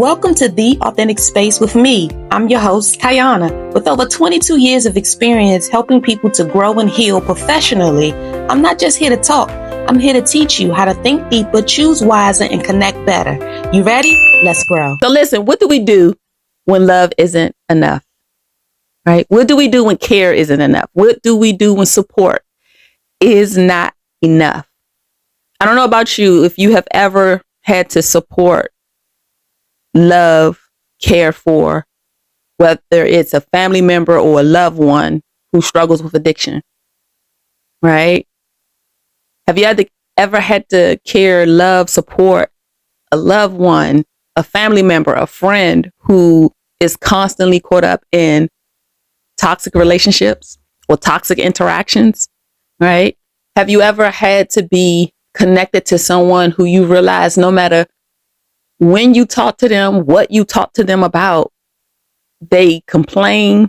Welcome to The Authentic Space with me. I'm your host, Kyana. With over 22 years of experience helping people to grow and heal professionally, I'm not just here to talk. I'm here to teach you how to think deeper, choose wiser, and connect better. You ready? Let's grow. So listen, what do we do when love isn't enough? Right? What do we do when care isn't enough? What do we do when support is not enough? I don't know about you, if you have ever had to support, love, care for, whether it's a family member or a loved one who struggles with addiction, right? Have you ever had to care, love, support a loved one, a family member, a friend who is constantly caught up in toxic relationships or toxic interactions, right? Have you ever had to be connected to someone who you realize no matter when you talk to them, what you talk to them about, they complain,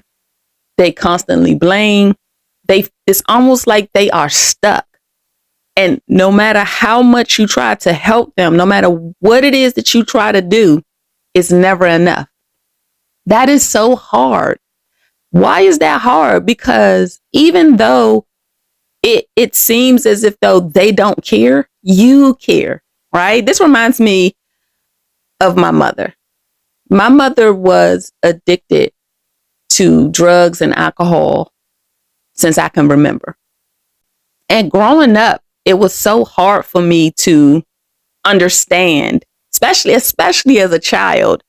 they constantly blame, it's almost like they are stuck. And no matter how much you try to help them, no matter what it is that you try to do, it's never enough. That is so hard. Why is that hard? Because even though it seems as if though they don't care, you care, right? This reminds me of my mother. My mother was addicted to drugs and alcohol since I can remember. And growing up, it was so hard for me to understand, especially as a child,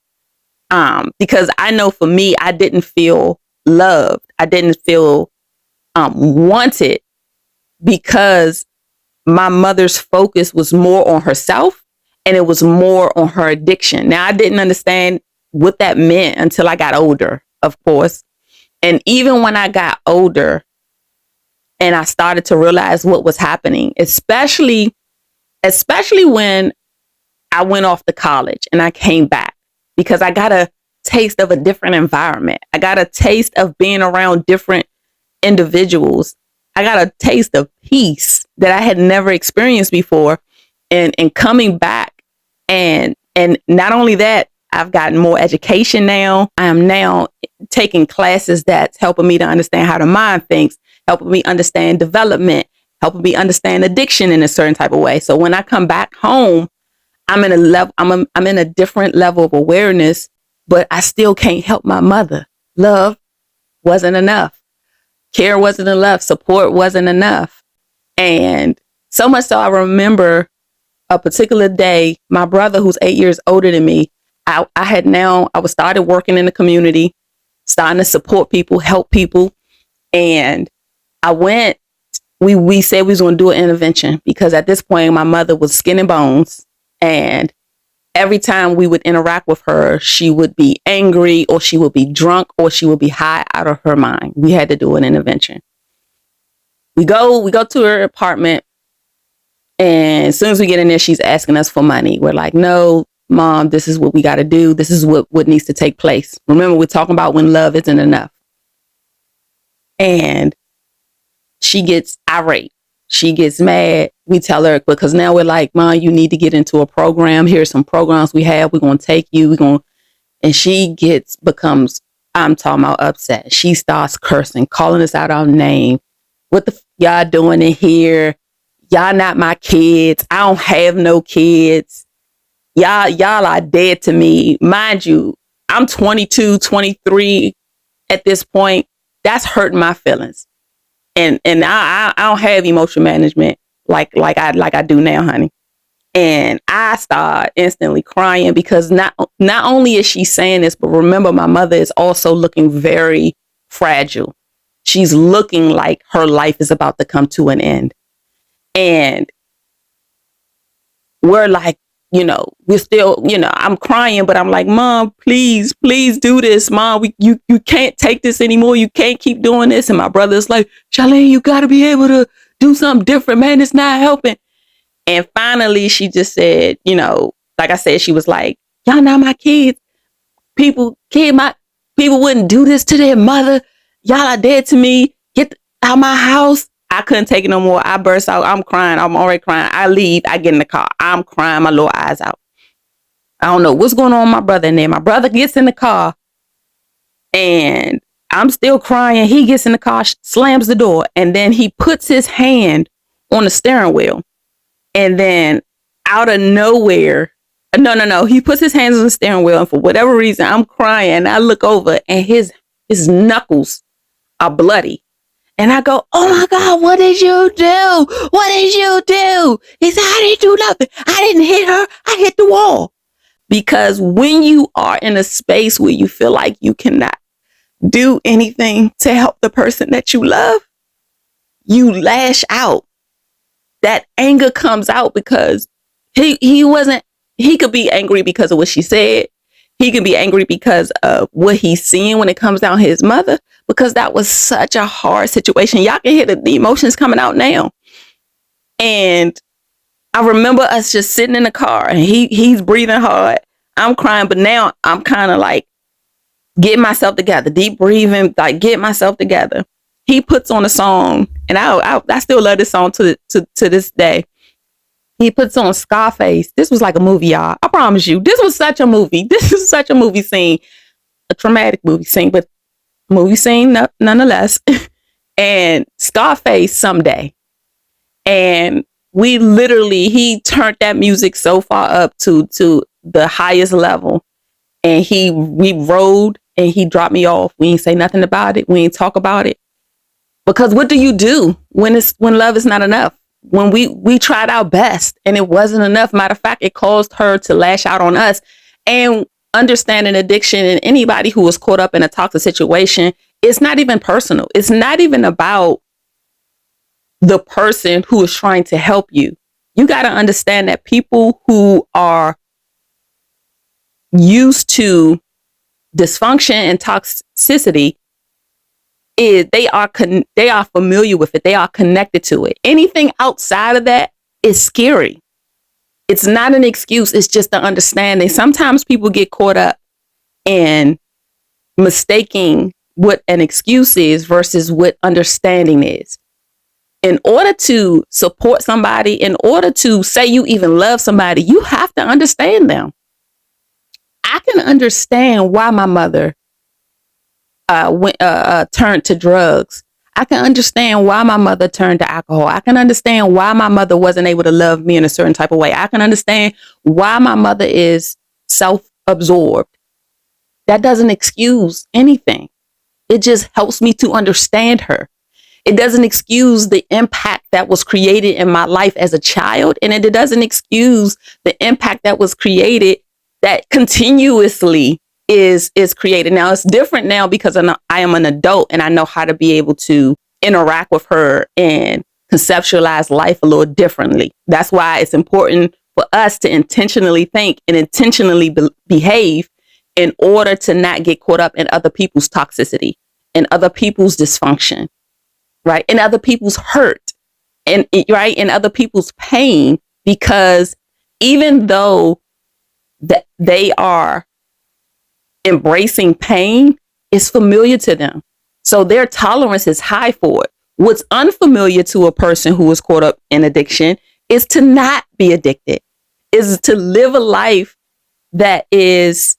because I know for me, I didn't feel loved. I didn't feel wanted because my mother's focus was more on herself and it was more on her addiction. Now, I didn't understand what that meant until I got older, of course. And even when I got older and I started to realize what was happening, especially when I went off to college and I came back, because I got a taste of a different environment. I got a taste of being around different individuals. I got a taste of peace that I had never experienced before. And coming back and not only that, I've gotten more education now. I am now taking classes that's helping me to understand how the mind thinks, helping me understand development, helping me understand addiction in a certain type of way. So when I come back home, I'm in a level, I'm in a different level of awareness, but I still can't help my mother. Love wasn't enough. Care wasn't enough. Support wasn't enough. And so much so I remember a particular day, my brother, who's 8 years older than me, I was started working in the community, starting to support people, help people. And we said we was going to do an intervention because at this point, my mother was skin and bones. And every time we would interact with her, she would be angry or she would be drunk or she would be high out of her mind. We had to do an intervention. We go to her apartment. And as soon as we get in there, she's asking us for money. We're like, no, Mom, this is what we got to do. This is what needs to take place. Remember, we're talking about when love isn't enough. And she gets irate. She gets mad. We tell her, because now we're like, Mom, you need to get into a program. Here's some programs we have. We're going to take you. And she becomes, I'm talking about upset. She starts cursing, calling us out our name. What the y'all doing in here? Y'all not my kids. I don't have no kids. Y'all are dead to me. Mind you, I'm 22, 23 at this point. That's hurting my feelings. And I don't have emotional management like I do now, honey. And I start instantly crying because not only is she saying this, but remember, my mother is also looking very fragile. She's looking like her life is about to come to an end. And we're like, we're still, I'm crying, but I'm like, Mom, please do this. Mom, you can't take this anymore. You can't keep doing this. And my brother's like, Charlene, you got to be able to do something different, man. It's not helping. And finally, she just said, like I said, she was like, y'all not my kids. People wouldn't do this to their mother. Y'all are dead to me. Get out of my house. I couldn't take it no more. I burst out. I'm crying. I'm already crying. I leave. I get in the car. I'm crying my little eyes out. I don't know what's going on with my brother in there. My brother gets in the car and I'm still crying. He gets in the car, slams the door, and then he puts his hand on the steering wheel. And then out of nowhere, no. He puts his hands on the steering wheel, and for whatever reason, I'm crying. I look over, and his knuckles are bloody. And I go, "Oh my God, what did you do? What did you do?" He said, "I didn't do nothing. I didn't hit her. I hit the wall." Because when you are in a space where you feel like you cannot do anything to help the person that you love, you lash out. That anger comes out because he could be angry because of what she said. He could be angry because of what he's seeing when it comes down to his mother, because that was such a hard situation. Y'all can hear the emotions coming out now. And I remember us just sitting in the car and he's breathing hard. I'm crying, but now I'm kind of like getting myself together, deep breathing, like getting myself together. He puts on a song, and I still love this song to this day. He puts on Scarface. This was like a movie, y'all. I promise you, this was such a movie. This is such a movie scene, a traumatic movie scene, but movie scene nonetheless. And Scarface Someday, and he turned that music so far up to the highest level, and we rode, and he dropped me off. We ain't say nothing about it. We ain't talk about it. Because what do you do when love is not enough? When we tried our best and it wasn't enough. Matter of fact, it caused her to lash out on us. And understanding addiction, and anybody who was caught up in a toxic situation, it's not even personal. It's not even about the person who is trying to help you. You got to understand that people who are used to dysfunction and toxicity, they are familiar with it. They are connected to it. Anything outside of that is scary. It's not an excuse. It's just an understanding. Sometimes people get caught up in mistaking what an excuse is versus what understanding is. In order to support somebody, in order to say you even love somebody, you have to understand them. I can understand why my mother turned to drugs. I can understand why my mother turned to alcohol. I can understand why my mother wasn't able to love me in a certain type of way. I can understand why my mother is self-absorbed. That doesn't excuse anything. It just helps me to understand her. It doesn't excuse the impact that was created in my life as a child. And it doesn't excuse the impact that was created that continuously is created. Now it's different now because I am an adult and I know how to be able to interact with her and conceptualize life a little differently. That's why it's important for us to intentionally think and intentionally behave in order to not get caught up in other people's toxicity and other people's dysfunction, right? And other people's hurt and right, and other people's pain, because even though that they are embracing pain, is familiar to them. So their tolerance is high for it. What's unfamiliar to a person who is caught up in addiction is to not be addicted, is to live a life that is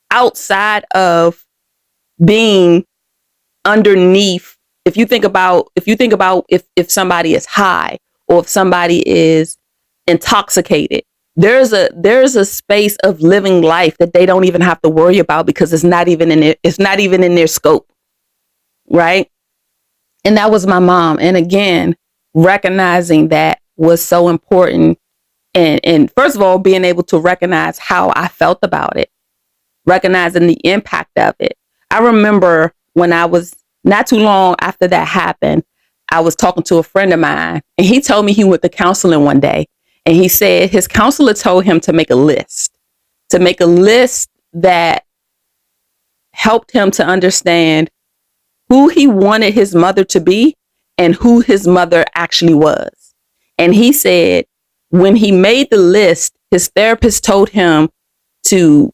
outside of being underneath. If you think about if somebody is high or if somebody is intoxicated, there's a space of living life that they don't even have to worry about because it's not even in their scope, right? And that was my mom. And again, recognizing that was so important. And first of all, being able to recognize how I felt about it, recognizing the impact of it. I remember when I was not too long after that happened, I was talking to a friend of mine, and he told me he went to counseling one day. And he said his counselor told him to make a list that helped him to understand who he wanted his mother to be and who his mother actually was. And he said when he made the list, his therapist told him to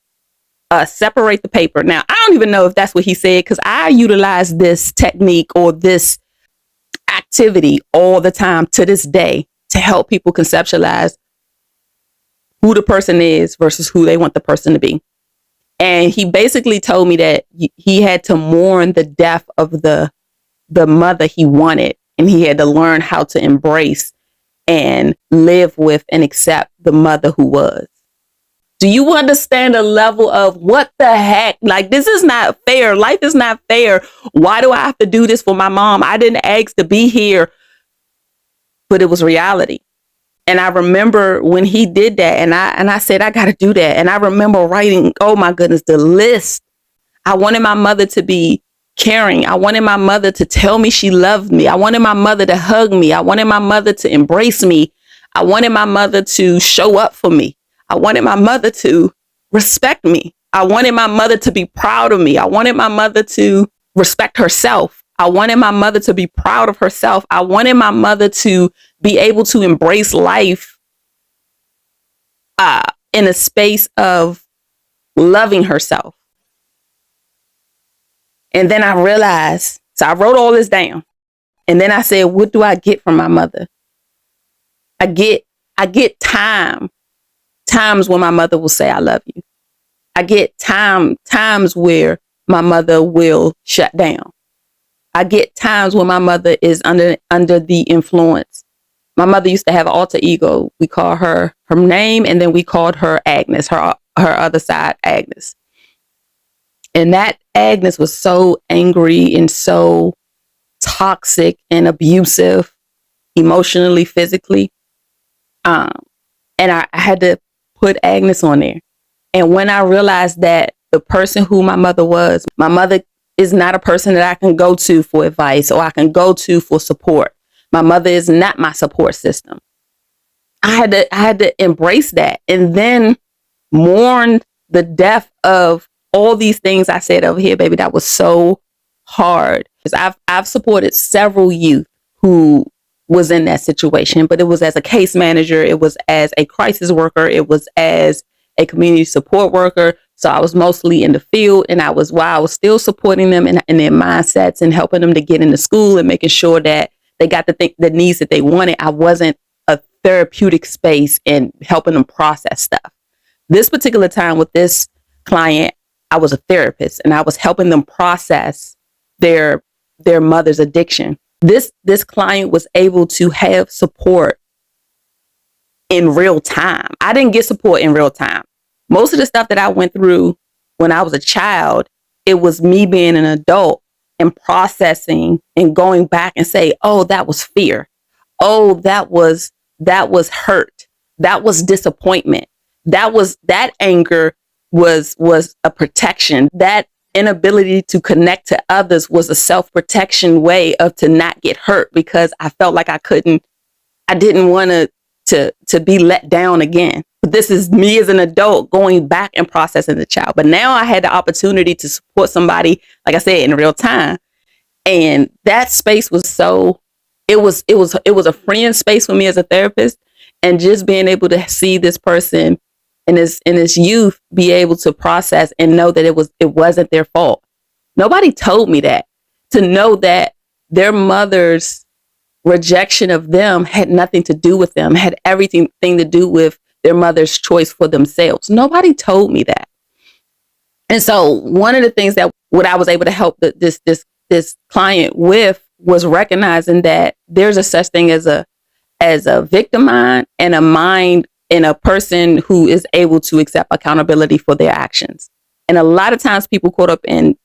separate the paper. Now, I don't even know if that's what he said, because I utilize this technique or this activity all the time to this day to help people conceptualize who the person is versus who they want the person to be. And he basically told me that he had to mourn the death of the mother he wanted, and he had to learn how to embrace and live with and accept the mother who was. Do you understand the level of what the heck? Like, this is not fair. Life is not fair. Why do I have to do this for my mom? I didn't ask to be here, but it was reality. And I remember when he did that, and I said, I got to do that. And I remember writing, oh my goodness, the list. I wanted my mother to be caring. I wanted my mother to tell me she loved me. I wanted my mother to hug me. I wanted my mother to embrace me. I wanted my mother to show up for me. I wanted my mother to respect me. I wanted my mother to be proud of me. I wanted my mother to respect herself. I wanted my mother to be proud of herself. I wanted my mother to be able to embrace life in a space of loving herself. And then I realized, so I wrote all this down. And then I said, what do I get from my mother? I get times when my mother will say, I love you. I get times where my mother will shut down. I get times when my mother is under the influence. My mother used to have an alter ego. We call her name, and then we called her Agnes, her other side, Agnes. And that Agnes was so angry and so toxic and abusive, emotionally, physically. And I had to put Agnes on there. And when I realized that the person who my mother is not a person that I can go to for advice or I can go to for support. My mother is not my support system. I had to embrace that and then mourn the death of all these things I said over here, baby. That was so hard. Because I've supported several youth who was in that situation, but it was as a case manager, it was as a crisis worker, it was as a community support worker. So I was mostly in the field, and I was still supporting them in their mindsets and helping them to get into school and making sure that they got the needs that they wanted. I wasn't a therapeutic space and helping them process stuff. This particular time with this client, I was a therapist and I was helping them process their mother's addiction. This client was able to have support in real time. I didn't get support in real time. Most of the stuff that I went through when I was a child, it was me being an adult and processing and going back and say, oh, that was fear. Oh, that was hurt. That was disappointment. That anger was a protection. That inability to connect to others was a self-protection way to not get hurt, because I felt like I didn't want to be let down again. But this is me as an adult going back and processing the child. But now I had the opportunity to support somebody, like I said, in real time. And that space was it was a freeing space for me as a therapist. And just being able to see this person in his youth be able to process and know that it wasn't their fault. Nobody told me that. To know that their mother's rejection of them had nothing to do with them, had everything to do with their mother's choice for themselves. Nobody told me that. And so one of the things that what I was able to help this client with was recognizing that there's a such thing as a victim mind and a mind and a person who is able to accept accountability for their actions. And a lot of times people caught up in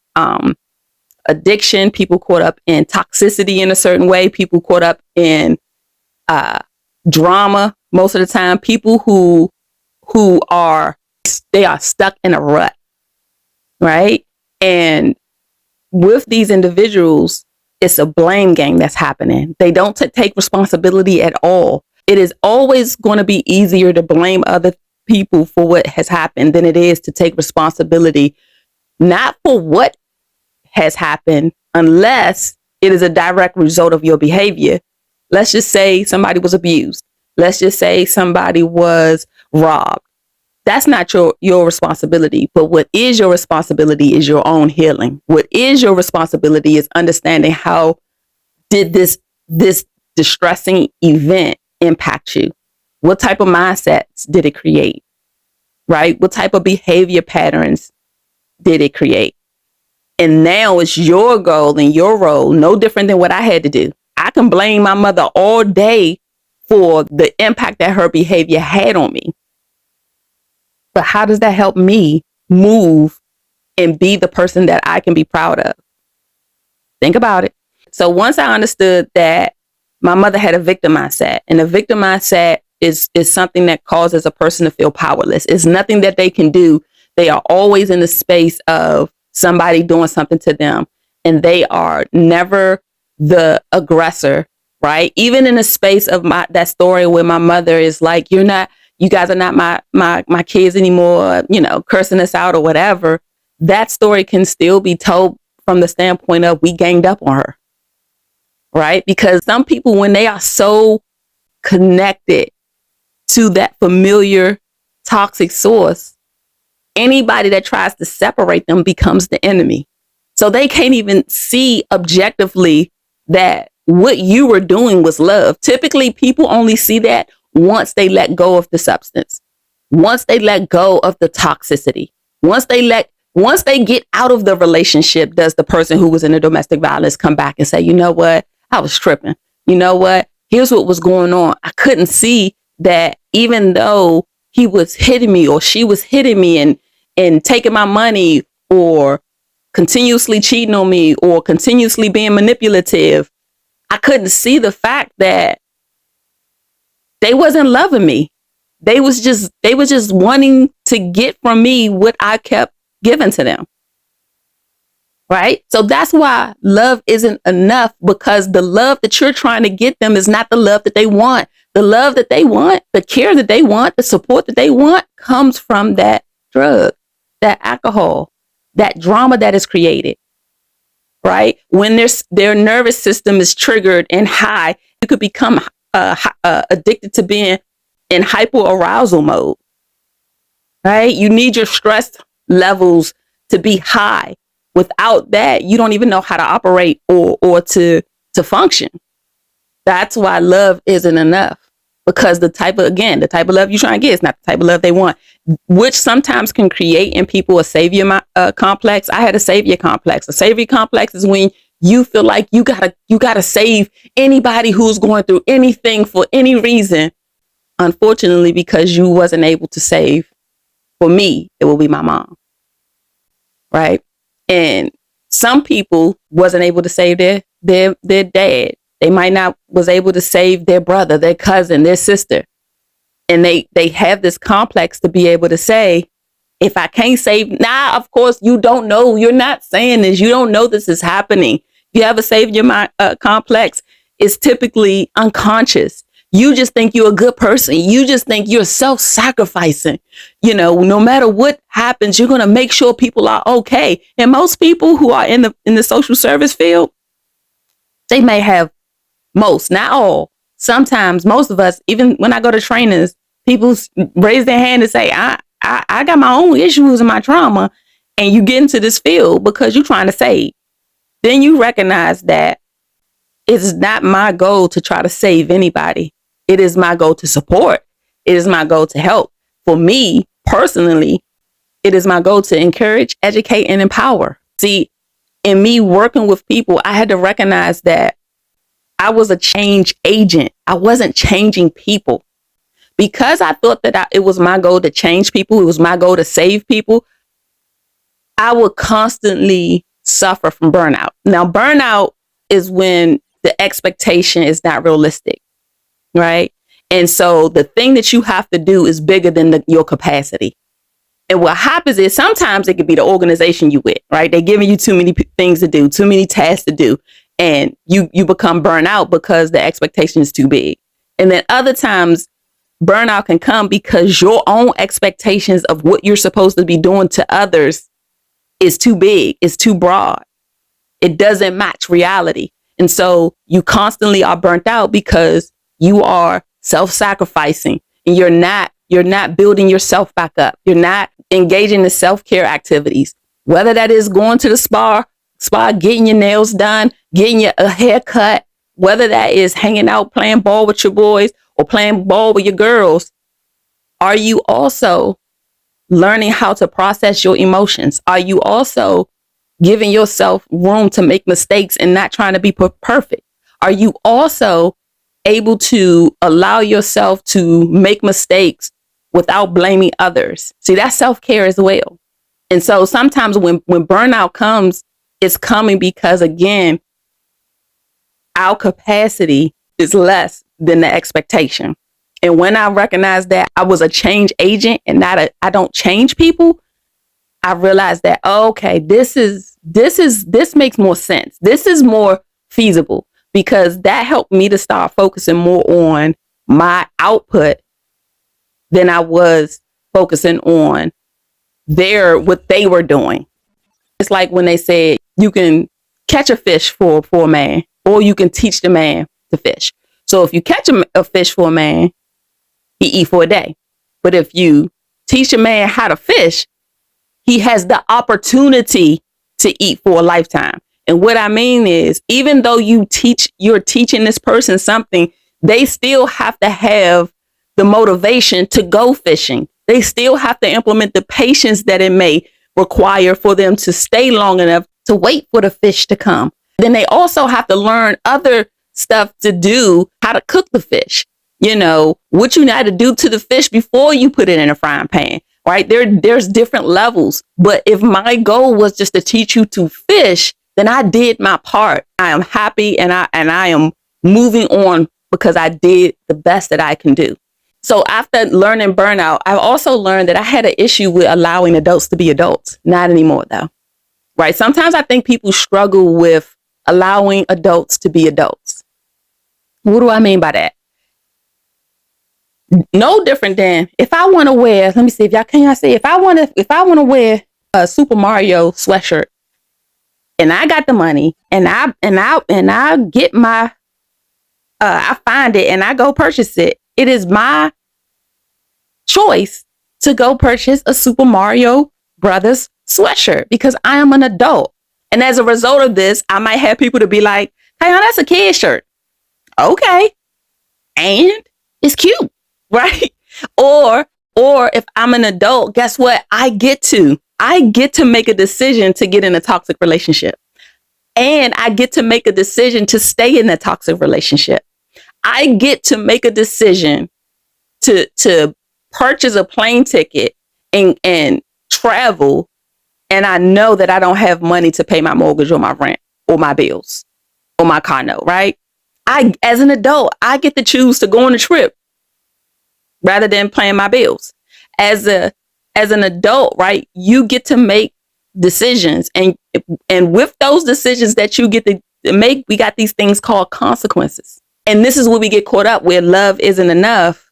addiction, people caught up in toxicity in a certain way, people caught up in drama. Most of the time, people who are stuck in a rut, right? And with these individuals, it's a blame game that's happening. They don't take responsibility at all. It is always going to be easier to blame other people for what has happened than it is to take responsibility, not for what has happened, unless it is a direct result of your behavior. Let's just say somebody was abused. Let's just say somebody was robbed. That's not your responsibility. But what is your responsibility is your own healing. What is your responsibility is understanding how did this distressing event impact you? What type of mindsets did it create? Right? What type of behavior patterns did it create? And now it's your goal and your role, no different than what I had to do. I can blame my mother all day for the impact that her behavior had on me. But how does that help me move and be the person that I can be proud of? Think about it. So once I understood that my mother had a victim mindset, and a victim mindset is something that causes a person to feel powerless. It's nothing that they can do. They are always in the space of somebody doing something to them, and they are never the aggressor, right? Even in the space of that story where my mother is like, you guys are not my kids anymore, cursing us out or whatever. That story can still be told from the standpoint of we ganged up on her, right? Because some people, when they are so connected to that familiar toxic source, anybody that tries to separate them becomes the enemy. So they can't even see objectively that what you were doing was love. Typically, people only see that once they let go of the substance, once they let go of the toxicity, once they get out of the relationship, does the person who was in the domestic violence come back and say, you know what? I was tripping. You know what? Here's what was going on. I couldn't see that even though he was hitting me or she was hitting me and taking my money or continuously cheating on me or continuously being manipulative, I couldn't see the fact that they wasn't loving me. They was just wanting to get from me what I kept giving to them. Right? So that's why love isn't enough, because the love that you're trying to get them is not the love that they want. The love that they want, the care that they want, the support that they want comes from that drug, that alcohol, that drama that is created. Right? When their nervous system is triggered and high, you could become addicted to being in hyperarousal mode. Right? You need your stress levels to be high. Without that, you don't even know how to operate or to function. That's why love isn't enough, because the type of love you're trying to get is not the type of love they want, which sometimes can create in people a savior complex. I had a savior complex. A savior complex is when you feel like you gotta save anybody who's going through anything for any reason. Unfortunately, because you wasn't able to save. For me, it will be my mom. Right? And some people wasn't able to save their dad. They might not was able to save their brother, their cousin, their sister. And they have this complex to be able to say, if I can't save, of course, you don't know. You're not saying this. You don't know this is happening. You have a savior complex. It's typically unconscious. You just think you're a good person. You just think you're self-sacrificing. No matter what happens, you're going to make sure people are okay. And most people who are in the social service field, they may have not all. Sometimes most of us, even when I go to trainings, people raise their hand and say, I got my own issues and my trauma. And you get into this field because you're trying to save. Then you recognize that it's not my goal to try to save anybody. It is my goal to support. It is my goal to help. For me, personally, it is my goal to encourage, educate, and empower. See, in me working with people, I had to recognize that I was a change agent. I wasn't changing people. Because I thought that it was my goal to change people, it was my goal to save people, I would constantly suffer from burnout. Now, burnout is when the expectation is not realistic. Right? And so the thing that you have to do is bigger than your capacity. And what happens is sometimes it could be the organization you with, right? They're giving you too many things to do, too many tasks to do. And you become burnt out because the expectation is too big. And then other times burnout can come because your own expectations of what you're supposed to be doing to others is too big, is too broad. It doesn't match reality. And so you constantly are burnt out because you are self-sacrificing and you're not building yourself back up. You're not engaging in self-care activities, whether that is going to the spa, getting your nails done, getting a haircut, whether that is hanging out, playing ball with your boys, or playing ball with your girls, are you also learning how to process your emotions? Are you also giving yourself room to make mistakes and not trying to be perfect? Are you also able to allow yourself to make mistakes without blaming others? See, that's self-care as well. And so sometimes when burnout comes, it's coming because, again, our capacity is less than the expectation. And when I recognized that I was a change agent and not I don't change people, I realized that, okay, this makes more sense. This is more feasible, because that helped me to start focusing more on my output than I was focusing on what they were doing. It's like when they said you can catch a fish for a man, or you can teach the man to fish. So if you catch a fish for a man, he eat for a day. But if you teach a man how to fish, he has the opportunity to eat for a lifetime. And what I mean is, even though you're teaching this person something, they still have to have the motivation to go fishing. They still have to implement the patience that it may require for them to stay long enough to wait for the fish to come. Then they also have to learn other stuff to do, how to cook the fish. You know, what you need to do to the fish before you put it in a frying pan, right? There's different levels. But if my goal was just to teach you to fish, then I did my part. I am happy and I am moving on because I did the best that I can do. So after learning burnout, I've also learned that I had an issue with allowing adults to be adults. Not anymore, though. Right? Sometimes I think people struggle with allowing adults to be adults. What do I mean by that? No different than if I want to wear, let me see if if I want to wear a Super Mario sweatshirt, and I got the money, and I get my I find it and I go purchase it. It is my choice to go purchase a Super Mario Brothers sweatshirt because I am an adult. And as a result of this, I might have people to be like, "Hey, that's a kid shirt." Okay. And it's cute, right? Or if I'm an adult, guess what? I get to make a decision to get in a toxic relationship. And I get to make a decision to stay in that toxic relationship. I get to make a decision to purchase a plane ticket and travel. And I know that I don't have money to pay my mortgage or my rent or my bills or my car note, right? As an adult, I get to choose to go on a trip rather than paying my bills. As an adult, right, you get to make decisions, and with those decisions that you get to make, we got these things called consequences. And this is where we get caught up where love isn't enough,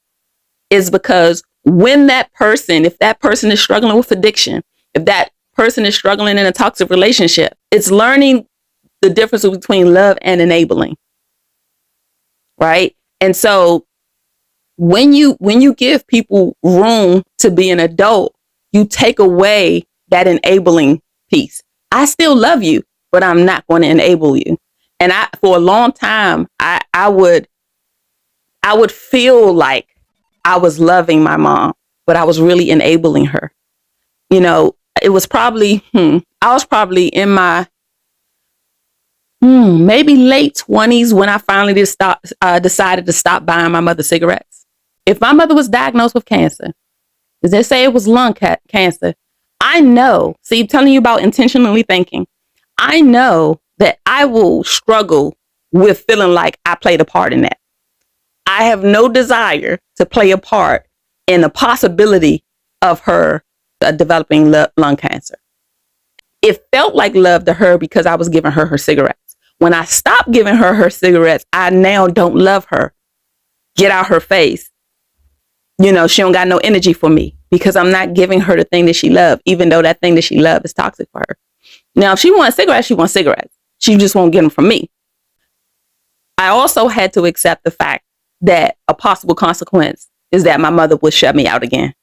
is because if that person is struggling with addiction, if that person is struggling in a toxic relationship, it's learning the difference between love and enabling. Right? And so when you give people room to be an adult, you take away that enabling piece. I still love you, but I'm not going to enable you. And for a long time, I would feel like I was loving my mom, but I was really enabling her. You know, it was probably, I was probably in my maybe late 20s when I finally decided to stop buying my mother cigarettes. If my mother was diagnosed with cancer, does they say it was lung cancer? I know. See, I'm telling you about intentionally thinking. I know that I will struggle with feeling like I played a part in that. I have no desire to play a part in the possibility of her developing lung cancer. It felt like love to her because I was giving her cigarettes. When I stopped giving her cigarettes, I now don't love her. Get out her face. You know, she don't got no energy for me because I'm not giving her the thing that she loved, even though that thing that she loved is toxic for her. Now, if she wants cigarettes, she wants cigarettes. She just won't get them from me. I also had to accept the fact that a possible consequence is that my mother would shut me out again.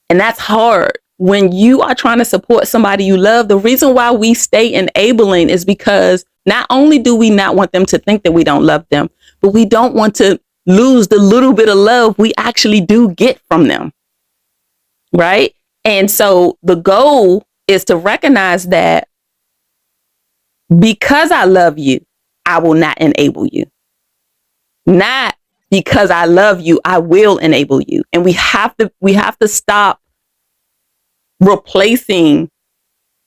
And that's hard. When you are trying to support somebody you love, the reason why we stay enabling is because not only do we not want them to think that we don't love them, but we don't want to lose the little bit of love we actually do get from them. Right? And so the goal is to recognize that because I love you, I will not enable you. Not because I love you, I will enable you. And we have to stop replacing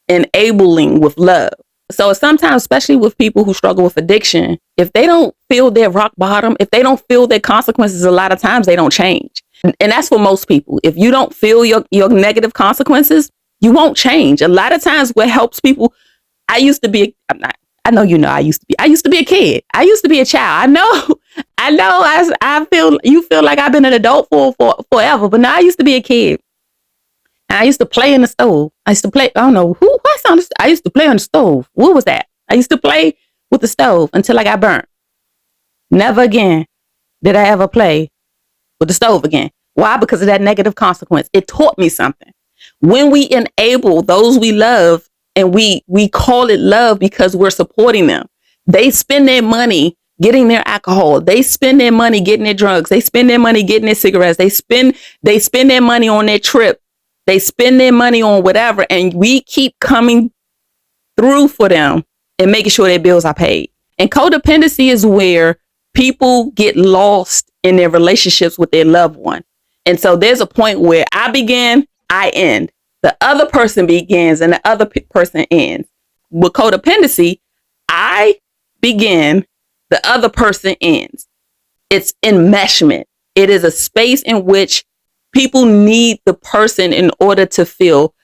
enabling with love. So sometimes, especially with people who struggle with addiction, if they don't feel their rock bottom, if they don't feel their consequences, a lot of times they don't change. And that's for most people. If you don't feel your negative consequences, you won't change. A lot of times what helps people, I used to be, I know you know I used to be a kid. I used to be a child. I feel, you feel like I've been an adult for forever, but now I used to be a kid. And I used to play in the stove. I used to play, I don't know what's on the, I used to play on the stove. What was that? I used to play with the stove until I got burnt. Never again did I ever play with the stove again. Why? Because of that negative consequence. It taught me something. When we enable those we love, and we call it love because we're supporting them. They spend their money getting their alcohol. They spend their money getting their drugs. They spend their money getting their cigarettes. They spend their money on their trip. They spend their money on whatever. And we keep coming through for them and making sure their bills are paid. And codependency is where people get lost in their relationships with their loved one. And so there's a point where I begin, I end. The other person begins and the other person ends. With codependency, I begin, the other person ends. It's enmeshment. It is a space in which people need the person in order to feel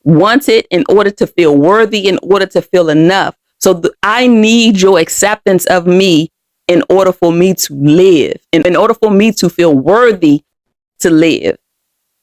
wanted, in order to feel worthy, in order to feel enough. So I need your acceptance of me in order for me to live, and in order for me to feel worthy to live.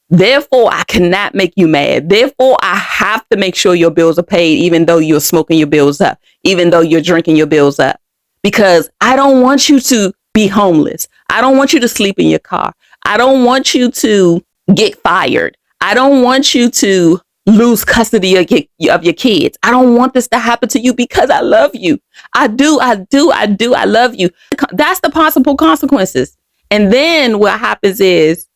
Therefore, I cannot make you mad. Therefore, I have to make sure your bills are paid, even though you're smoking your bills up, even though you're drinking your bills up, because I don't want you to be homeless. I don't want you to sleep in your car. I don't want you to get fired. I don't want you to lose custody of your kids. I don't want this to happen to you because I love you. I do. I love you. That's the possible consequences. And then what happens is,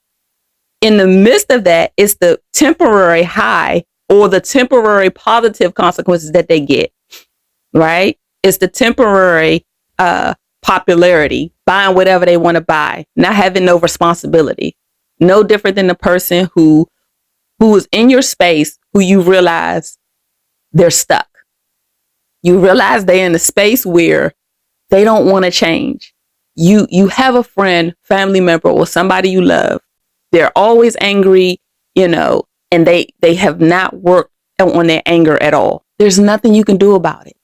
in the midst of that, it's the temporary high or the temporary positive consequences that they get, right? It's the temporary popularity, buying whatever they want to buy, not having no responsibility. No different than the person who is in your space, who you realize they're stuck. You realize they're in a space where they don't want to change. You have a friend, family member, or somebody you love. They're always angry, and they have not worked on their anger at all. There's nothing you can do about it.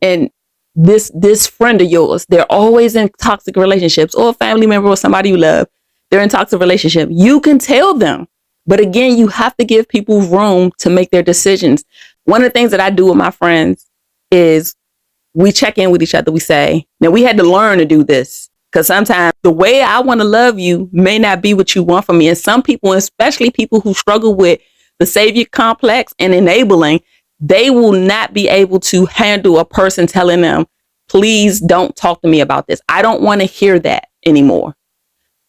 And this friend of yours, they're always in toxic relationships, or a family member or somebody you love. They're in toxic relationship. You can tell them. But again, you have to give people room to make their decisions. One of the things that I do with my friends is we check in with each other. We say, now we had to learn to do this. Because sometimes the way I want to love you may not be what you want from me. And some people, especially people who struggle with the savior complex and enabling, they will not be able to handle a person telling them, please don't talk to me about this. I don't want to hear that anymore.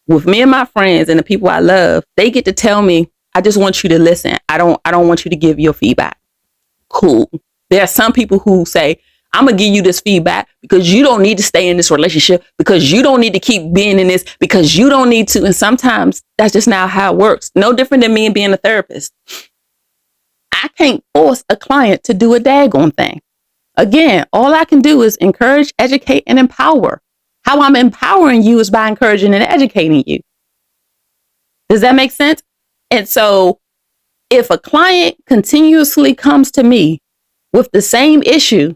With me and my friends and the people I love, they get to tell me, I just want you to listen. I don't want you to give your feedback. Cool. There are some people who say, I'm going to give you this feedback because you don't need to stay in this relationship, because you don't need to keep being in this, because you don't need to. And sometimes that's just not how it works. No different than me being a therapist. I can't force a client to do a daggone thing. Again, all I can do is encourage, educate, and empower. How I'm empowering you is by encouraging and educating you. Does that make sense? And so if a client continuously comes to me with the same issue,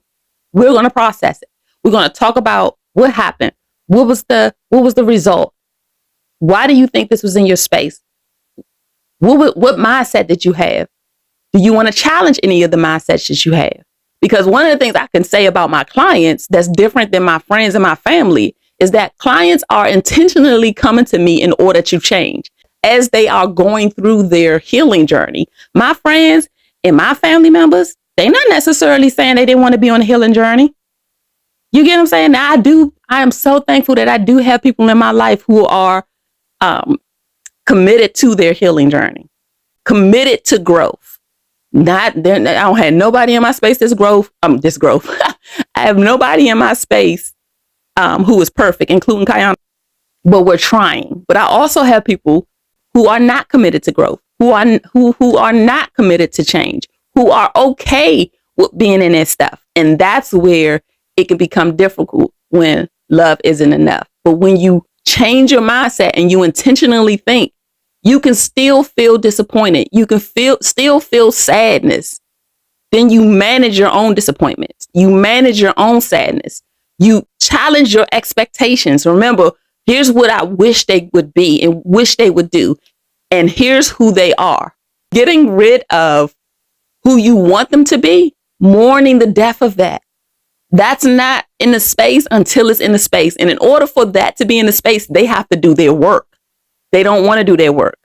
we're going to process it. We're going to talk about what happened. What was the result? Why do you think this was in your space? What mindset did you have? Do you want to challenge any of the mindsets that you have? Because one of the things I can say about my clients that's different than my friends and my family is that clients are intentionally coming to me in order to change as they are going through their healing journey. My friends and my family members, they're not necessarily saying they didn't want to be on a healing journey. You get what I'm saying? Now, I am so thankful that I do have people in my life who are committed to their healing journey, committed to growth. I don't have nobody in my space that's growth. This growth. I have nobody in my space who is perfect, including Kyana. But we're trying. But I also have people who are not committed to growth, who are not committed to change, who are okay with being in that stuff. And that's where it can become difficult when love isn't enough. But when you change your mindset and you intentionally think, you can still feel disappointed. You can still feel sadness. Then you manage your own disappointments. You manage your own sadness. You challenge your expectations. Remember, here's what I wish they would be and wish they would do. And here's who they are. Getting rid of who you want them to be, mourning the death of that. That's not in the space until it's in the space. And in order for that to be in the space, they have to do their work. They don't want to do their work.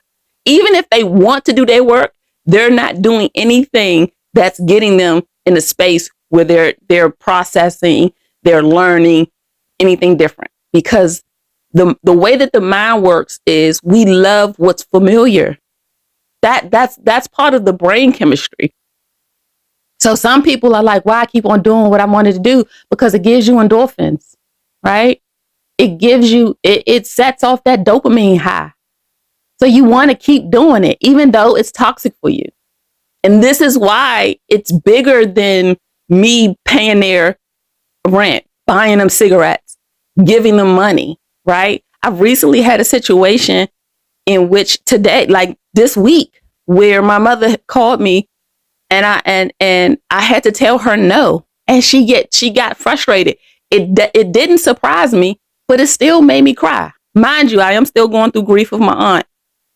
Even if they want to do their work, they're not doing anything that's getting them in a space where they're processing, they're learning anything different. Because the way that the mind works is we love what's familiar. That's part of the brain chemistry. So some people are like, why I keep on doing what I wanted to do? Because it gives you endorphins, right? It sets off that dopamine high. So you want to keep doing it, even though it's toxic for you. And this is why it's bigger than me paying their rent, buying them cigarettes, giving them money, right? I've recently had a situation in which today, like this week, where my mother called me and I had to tell her no. And she got frustrated. It didn't surprise me, but it still made me cry. Mind you, I am still going through grief of my aunt.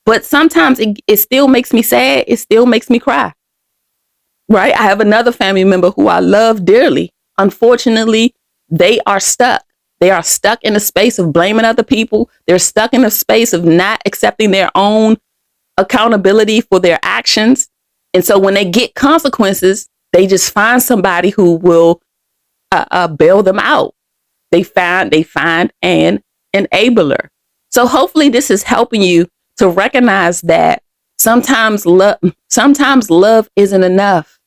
But sometimes it still makes me sad. It still makes me cry. Right? I have another family member who I love dearly. Unfortunately, they are stuck. They are stuck in a space of blaming other people. They're stuck in a space of not accepting their own accountability for their actions. And so when they get consequences, they just find somebody who will bail them out. They find an enabler. So hopefully this is helping you to recognize that sometimes love isn't enough.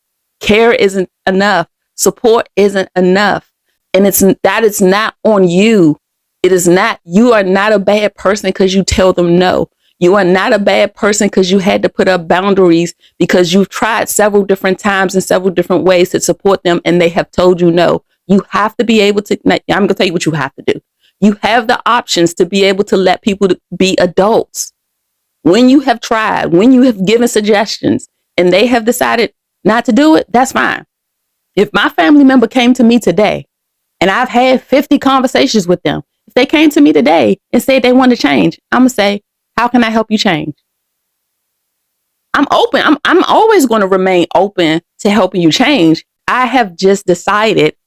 Care isn't enough. Support isn't enough. And that is not on you. You are not a bad person because you tell them no. You are not a bad person because you had to put up boundaries because you've tried several different times in several different ways to support them and they have told you no. You have to be able to, I'm going to tell you what you have to do. You have the options to be able to let people be adults. When you have tried, when you have given suggestions and they have decided not to do it, that's fine. If my family member came to me today and I've had 50 conversations with them, if they came to me today and said they want to change, I'm going to say, how can I help you change? I'm open. I'm always going to remain open to helping you change. I have just decided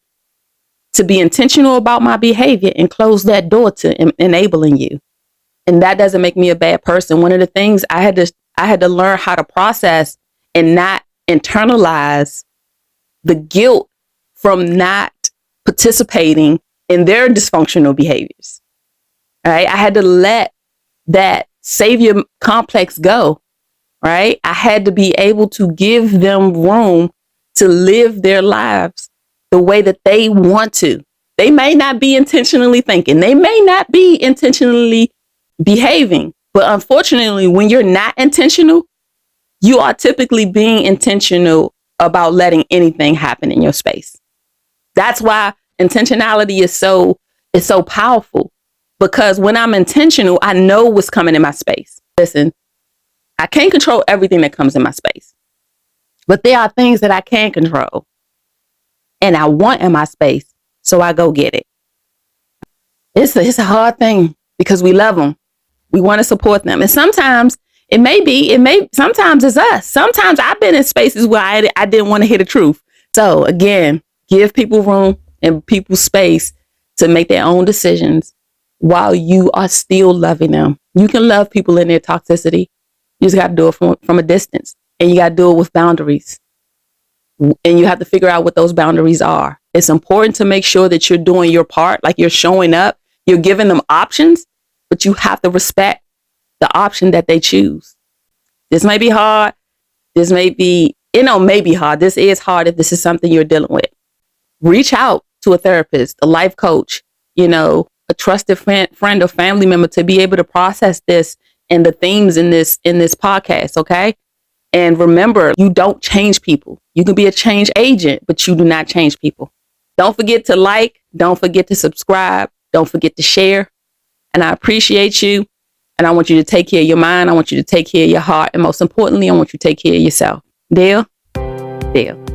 to be intentional about my behavior and close that door to enabling you. And that doesn't make me a bad person. One of the things I had to learn how to process and not internalize the guilt from not participating in their dysfunctional behaviors. Right? I had to let that savior complex go. Right? I had to be able to give them room to live their lives the way that they want to. They may not be intentionally thinking. They may not be intentionally behaving. But unfortunately, when you're not intentional, you are typically being intentional about letting anything happen in your space. That's why intentionality is so powerful. Because when I'm intentional, I know what's coming in my space. Listen, I can't control everything that comes in my space. But there are things that I can control. And I want in my space. So I go get it. It's a hard thing because we love them. We want to support them. And sometimes sometimes it's us. Sometimes I've been in spaces where I didn't want to hear the truth. So again, give people room and people space to make their own decisions while you are still loving them. You can love people in their toxicity. You just got to do it from a distance, and you got to do it with boundaries. And you have to figure out what those boundaries are. It's important to make sure that you're doing your part, like you're showing up, you're giving them options, but you have to respect the option that they choose. This may be hard. This may be, may be hard. This is hard if this is something you're dealing with. Reach out to a therapist, a life coach, a trusted friend or family member to be able to process this and the themes in this podcast, okay? And remember, you don't change people. You can be a change agent, but you do not change people. Don't forget to like. Don't forget to subscribe. Don't forget to share. And I appreciate you. And I want you to take care of your mind. I want you to take care of your heart. And most importantly, I want you to take care of yourself. Deal? Deal.